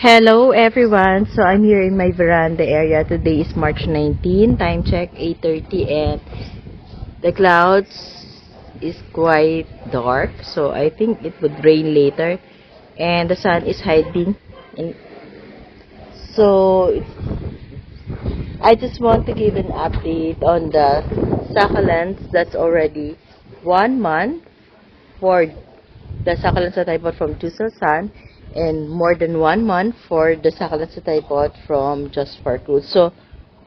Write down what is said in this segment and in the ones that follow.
Hello everyone. So I'm here in my veranda area. Today is March 19. Time check 8:30 and the clouds is quite dark. So I think it would rain later and the sun is hiding. And so I just want to give an update on the succulents that's already 1 month for the succulents that I bought from Juice-O-San and more than 1 month for the succulents that I bought from Just for Cruise. So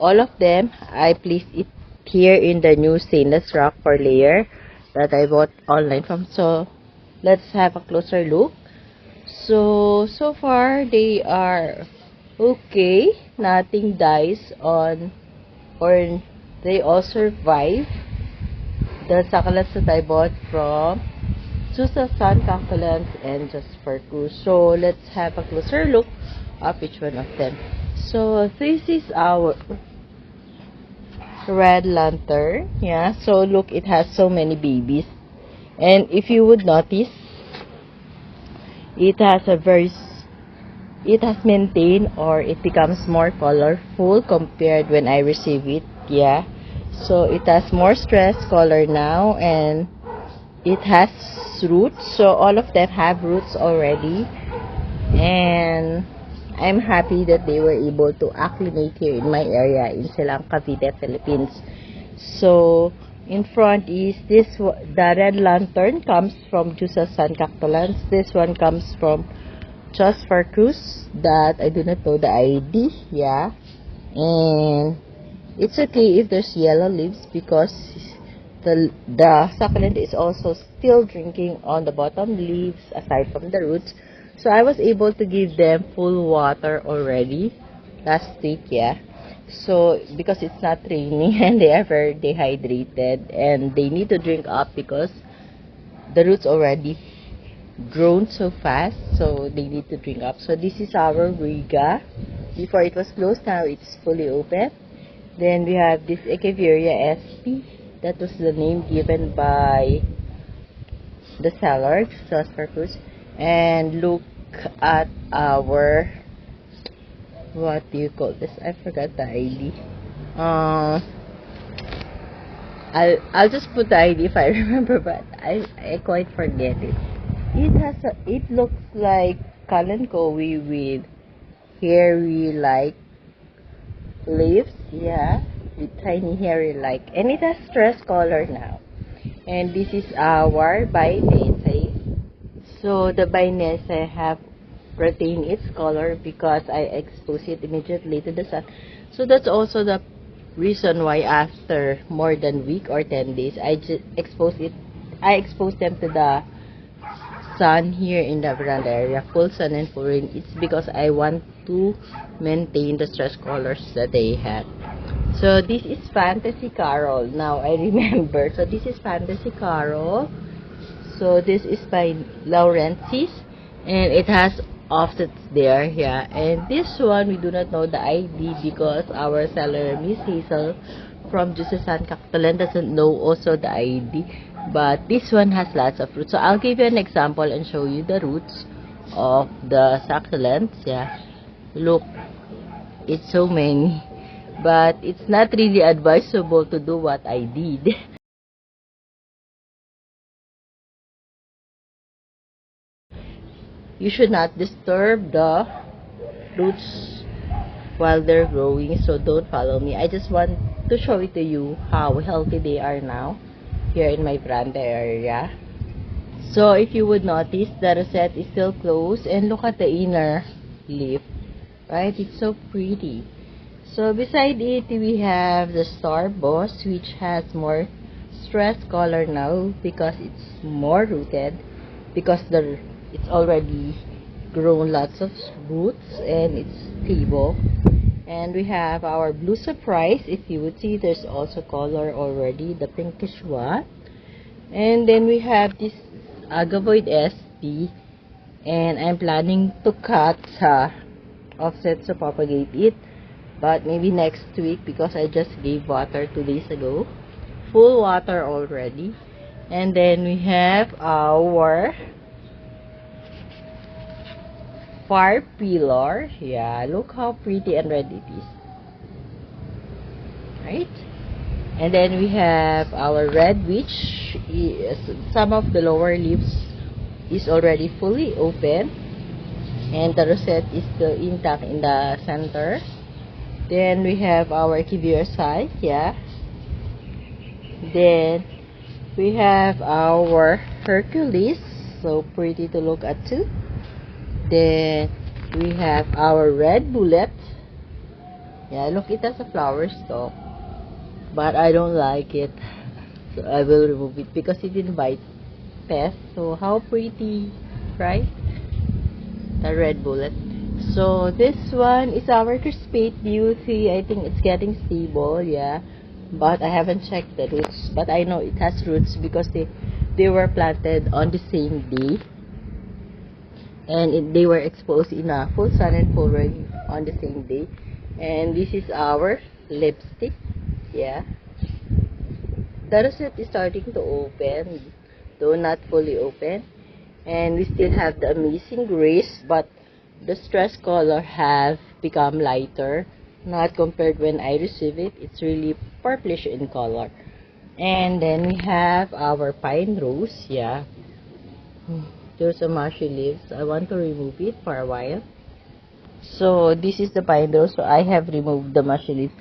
all of them, I placed it here in the new stainless rock for layer that I bought online from. So let's have a closer look. So far they are okay. Nothing dies on, or they all survive the succulents that I bought from Juice-O-San, Succulents, and Just for Cruise. So let's have a closer look of each one of them. So this is our red lantern. Yeah, so look, it has so many babies. And if you would notice, it has it has maintained, or it becomes more colorful compared when I receive it. Yeah, so it has more stress color now, and it has roots. So all of them have roots already, and I'm happy that they were able to acclimate here in my area in Silang, Cavite, Philippines. So in front is the red lantern comes from Juice-O-San Cactolans. This one comes from Just for Cruise, that I do not know the ID. Yeah, and it's okay if there's yellow leaves because the succulent is also still drinking on the bottom leaves aside from the roots. So I was able to give them full water already last week. Yeah, so because it's not raining and they are very dehydrated and they need to drink up because the roots already grown so fast, so they need to drink up. So this is our Riga. Before it was closed, now it's fully open. Then we have this Echeveria sp. That was the name given by the seller, Just for Cruise. And look at our, what do you call this? I forgot the ID. I'll just put the ID if I remember, but I quite forget it. It looks like Kalankoe with hairy like leaves, yeah, with tiny hairy like, and it has stress color now. And this is our Bainese. So the Bainese have retained its color because I expose it immediately to the sun. So that's also the reason why after more than week or 10 days I just expose them to the sun here in the veranda area, full sun and full rain. It's because I want to maintain the stress colors that they have. So this is Fantasy Carol. Now I remember. So this is Fantasy Carol. So this is by Laurentiis, and it has offsets there. Yeah, and this one we do not know the ID because our seller, Miss Hazel from Juice-O-San Cactolan, doesn't know also the ID. But this one has lots of roots. So I'll give you an example and show you the roots of the succulents. Yeah, look, it's so many. But it's not really advisable to do what I did. You should not disturb the roots while they're growing, so don't follow me. I just want to show it to you how healthy they are now here in my veranda area. So if you would notice, the rosette is still closed, and look at the inner leaf, right? It's so pretty. So beside it, we have the Star Boss, which has more stress color now because it's more rooted, because it's already grown lots of roots and it's stable. And we have our Blue Surprise. If you would see, there's also color already, the pinkish one. And then we have this Agavoid SP, and I'm planning to cut offset to propagate it, but maybe next week because I just gave water 2 days ago, full water already. And then we have our far pillar. Yeah, look how pretty and red it is. Right? And then we have our red, which is, some of the lower leaves is already fully open, and the rosette is still intact in the center. Then we have our Kibiosai, yeah. Then we have our Hercules, so pretty to look at too. Then we have our red bullet. Yeah, look, it has a flower stalk, but I don't like it, so I will remove it because it invites pests. So how pretty, right? The red bullet. So this one is our Crispate Beauty. I think it's getting stable, yeah, but I haven't checked the roots, but I know it has roots because they were planted on the same day, and they were exposed in a full sun and full rain on the same day. And this is our lipstick, yeah. The rosette is starting to open, though not fully open, and we still have the Amazing Grace, but the stress color have become lighter, not compared when I received it. It's really purplish in color. And then we have our Pine Rose, yeah. There's a mushy leaves. I want to remove it for a while. So this is the Pine Rose, so I have removed the mushy leaves.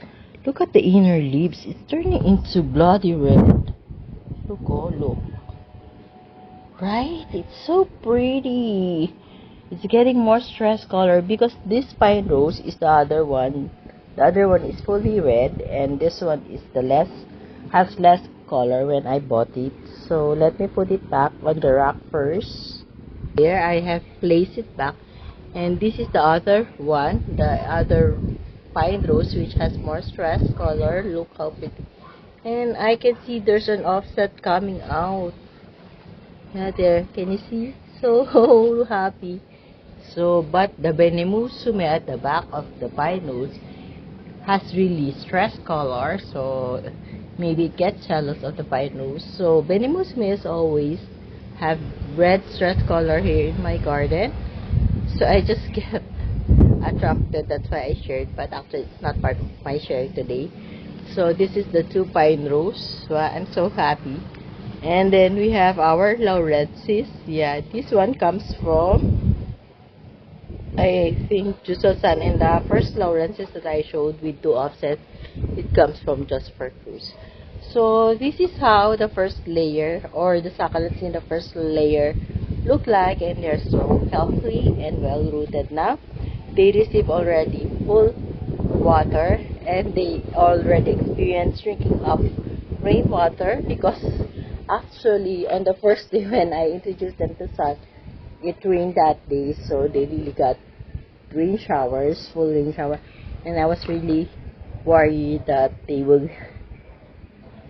Look at the inner leaves. It's turning into bloody red. Look, oh, look. Right? It's so pretty. It's getting more stress color because this Pine Rose is the other one. The other one is fully red, and this one is has less color when I bought it. So let me put it back on the rack first. There I have placed it back, and this is the other one, the other Pine Rose, which has more stress color. Look how pretty. And I can see there's an offset coming out. Yeah, there. Can you see? So happy. So, but the Benemusume at the back of the Pine Rose has really stress color, so maybe it gets jealous of the Pine Rose. So, Benemusume is always have red stress color here in my garden. So, I just get attracted. That's why I shared, but actually it's not part of my sharing today. So, this is the two Pine Rose. So, I'm so happy. And then we have our Laurensis. Yeah, this one comes from, I think, Jusosan. And the first Laurensis that I showed with two offsets, it comes from Jasper Cruz. So this is how the first layer, or the succulents in the first layer, look like, and they're so healthy and well rooted now. They receive already full water, and they already experience drinking of rainwater because actually on the first day when I introduced them to sun, it rained that day, so they really got rain showers, full rain shower, and I was really worried that they will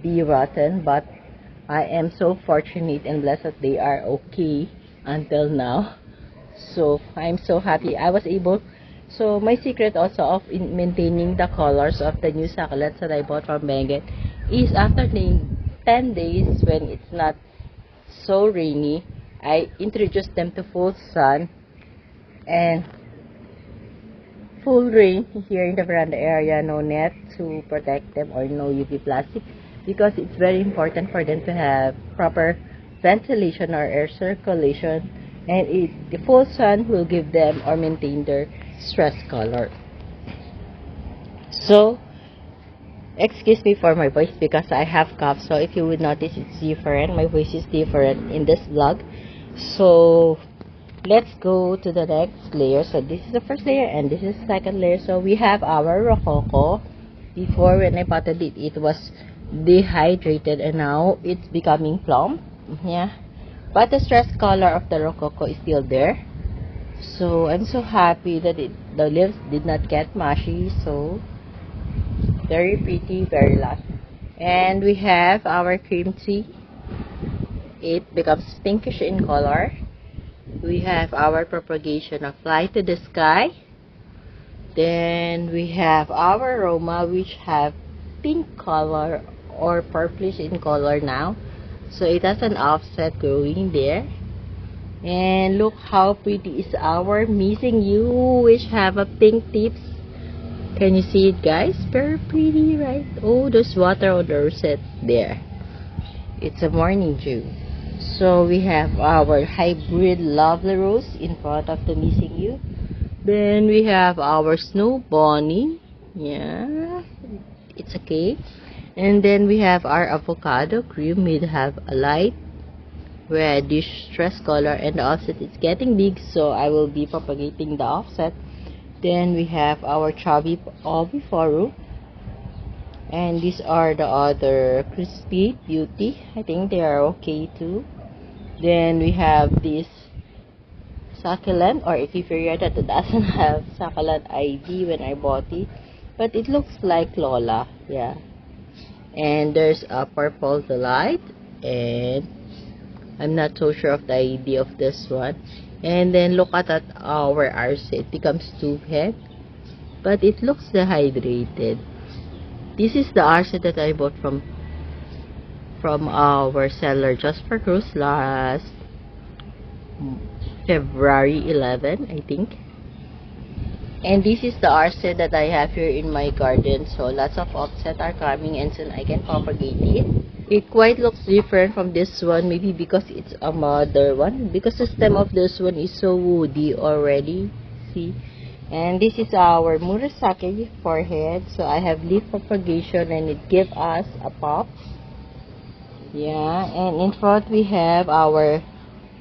be rotten, but I am so fortunate and blessed that they are okay until now. So I'm so happy I was able. So my secret also of maintaining the colors of the new succulents that I bought from Benguet is after 10 days when it's not so rainy, I introduce them to full sun and full rain here in the veranda area. No net to protect them or no UV plastic, because it's very important for them to have proper ventilation or air circulation, and the full sun will give them or maintain their stress color. So excuse me for my voice because I have cough, so if you would notice it's different, my voice is different in this vlog. So let's go to the next layer. So this is the first layer and this is the second layer. So we have our Rococo. Before, when I potted it, it was dehydrated, and now it's becoming plump. Yeah, but the stress color of the Rococo is still there. So I'm so happy that the leaves did not get mushy. So very pretty, very lush. And we have our cream tea. It becomes pinkish in color. We have our propagation of Fly to the Sky. Then we have our Roma, which have pink color or purplish in color now. So it has an offset growing there. And look how pretty is our Missing You, which have a pink tips. Can you see it, guys? Very pretty, right? Oh, there's water on the rosette there. It's a morning dew. So we have our hybrid lovely rose in front of the Missing You. Then we have our snow bunny. Yeah, it's okay. And then we have our avocado cream. We have a light reddish stress color, and the offset is getting big, so I will be propagating the offset. Then we have our chubby oviforu, and these are the other crispy beauty. I think they are okay too. Then we have this succulent or echeveria that doesn't have succulent ID when I bought it, but it looks like Lola. Yeah. And there's a purple delight, and I'm not so sure of the idea of this one. And then look at that, our arce. It becomes too head, but it looks dehydrated. This is the arce that I bought from our seller just for Cruz last February 11, I think. And this is the arce that I have here in my garden. So lots of offset are coming, and soon I can propagate it. It quite looks different from this one, maybe because it's a mother one, because the stem of this one is so woody already. See? And this is our Murasaki forehead. So I have leaf propagation, and it gives us a pop. Yeah, and in front we have our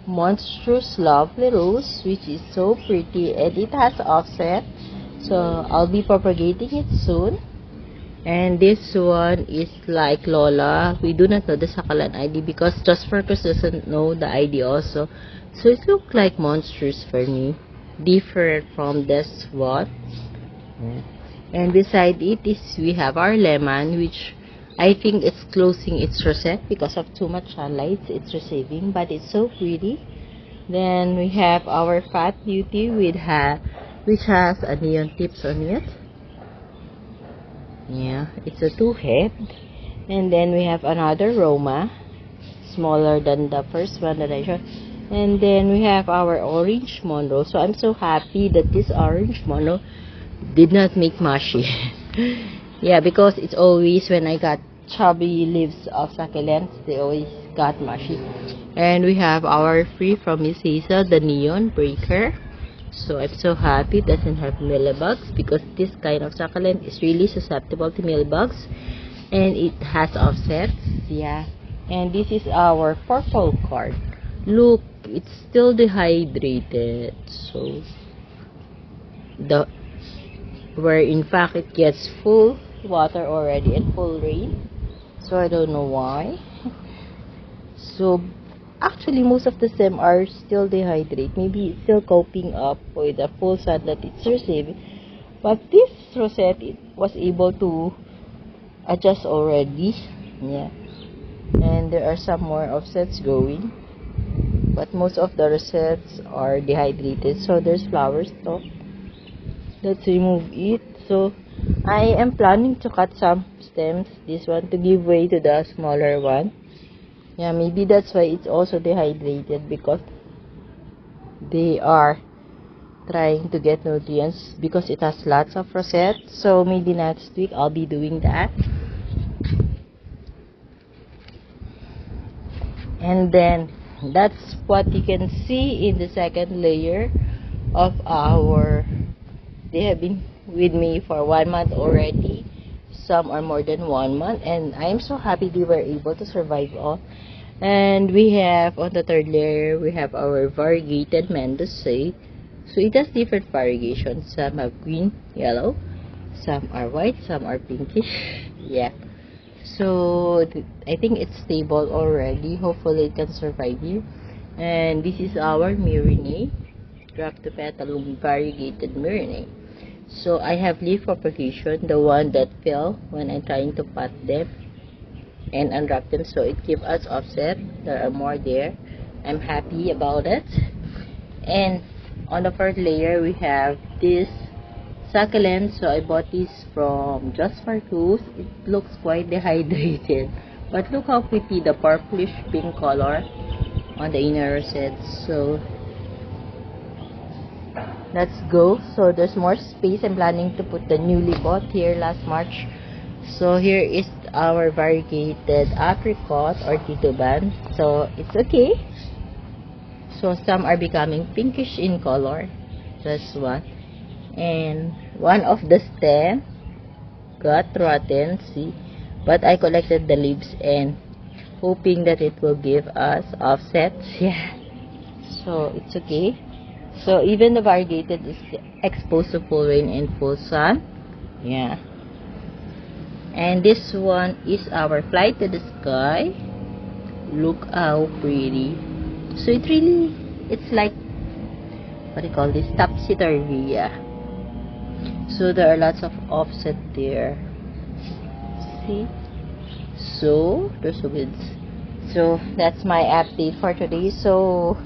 monstrous lovely rose, which is so pretty, and it has offset, so I'll be propagating it soon. And this one is like Lola. We do not know the succulent ID because Just Focus doesn't know the ID also, so it looks like monstrous for me, different from this one. And beside it is we have our lemon, which I think it's closing its rosette because of too much sunlight it's receiving, but it's so pretty. Then we have our Fat Beauty which has a neon tips on it. Yeah, it's a two-head. And then we have another Roma, smaller than the first one that I showed. And then we have our Orange Monroe. So I'm so happy that this Orange Monroe did not make mushy. Yeah, because it's always when I got chubby leaves of succulents, they always got mushy. And we have our Free from Miss Hazel, the Neon Breaker. So I'm so happy it doesn't have mealybugs, because this kind of succulent is really susceptible to mealybugs, and it has offsets. Yeah. And this is our purple card. Look, it's still dehydrated. So where in fact it gets full water already and full rain, so I don't know why. So actually most of the stem are still dehydrated, maybe it's still coping up with the full sun that it's receiving, but this rosette, it was able to adjust already. Yeah. And there are some more offsets going, but most of the rosettes are dehydrated, so there's flowers though. Let's remove it. So I am planning to cut some stems, this one, to give way to the smaller one. Yeah, maybe that's why it's also dehydrated, because they are trying to get nutrients, because it has lots of rosettes. So maybe next week I'll be doing that. And then that's what you can see in the second layer of our. They have been with me for 1 month already. Some are more than 1 month, and I am so happy they were able to survive all. And we have on the third layer, we have our variegated Mendoza. So it has different variegations. Some have green, yellow, some are white, some are pinkish. Yeah. So I think it's stable already. Hopefully it can survive you. And this is our Myrinae, drop to petal variegated Myrinae. So I have leaf propagation, the one that fell when I'm trying to pot them and unwrap them, so it gives us offset. There are more there. I'm happy about it. And on the first layer we have this succulent. So I bought this from Just for Cruise. It looks quite dehydrated, but look how pretty, the purplish pink color. on the inner rosette. So let's go. So there's more space. I'm planning to put the newly bought here last March. So here is our variegated apricot or tituban. So it's okay. So some are becoming pinkish in color. That's one. And one of the stem got rotten, see. But I collected the leaves and hoping that it will give us offsets. Yeah. So it's okay. So even the variegated is exposed to full rain and full sun. Yeah. And this one is our flight to the sky. Look how pretty. So it's like, what do you call this? Topsy-turvy, yeah. So there are lots of offset there. See? So, there's a width. So, that's my update for today. So,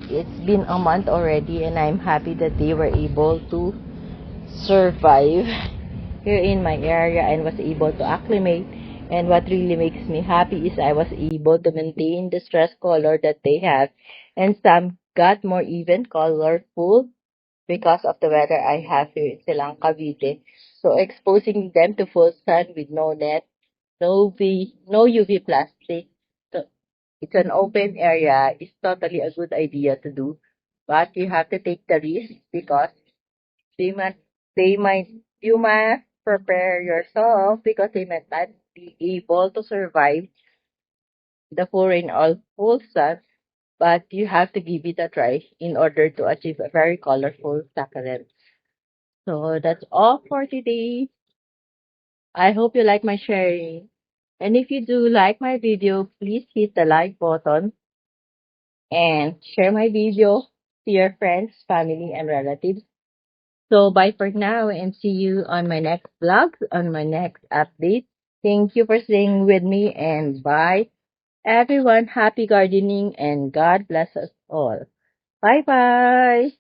it's been a month already and I'm happy that they were able to survive here in my area and was able to acclimate. And what really makes me happy is I was able to maintain the stress color that they have, and some got more even colorful because of the weather I have here in Silang Cavite. So exposing them to full sun with no net, no UV plastic. So it's an open area. It's totally a good idea to do, but you have to take the risk because they might, you must prepare yourself because they might not be able to survive the full rain or full sun, but you have to give it a try in order to achieve a very colorful succulent. So that's all for today. I hope you like my sharing. And if you do like my video, please hit the like button and share my video to your friends, family, and relatives. So bye for now and see you on my next vlog, on my next update. Thank you for staying with me and bye everyone. Happy gardening and God bless us all. Bye bye.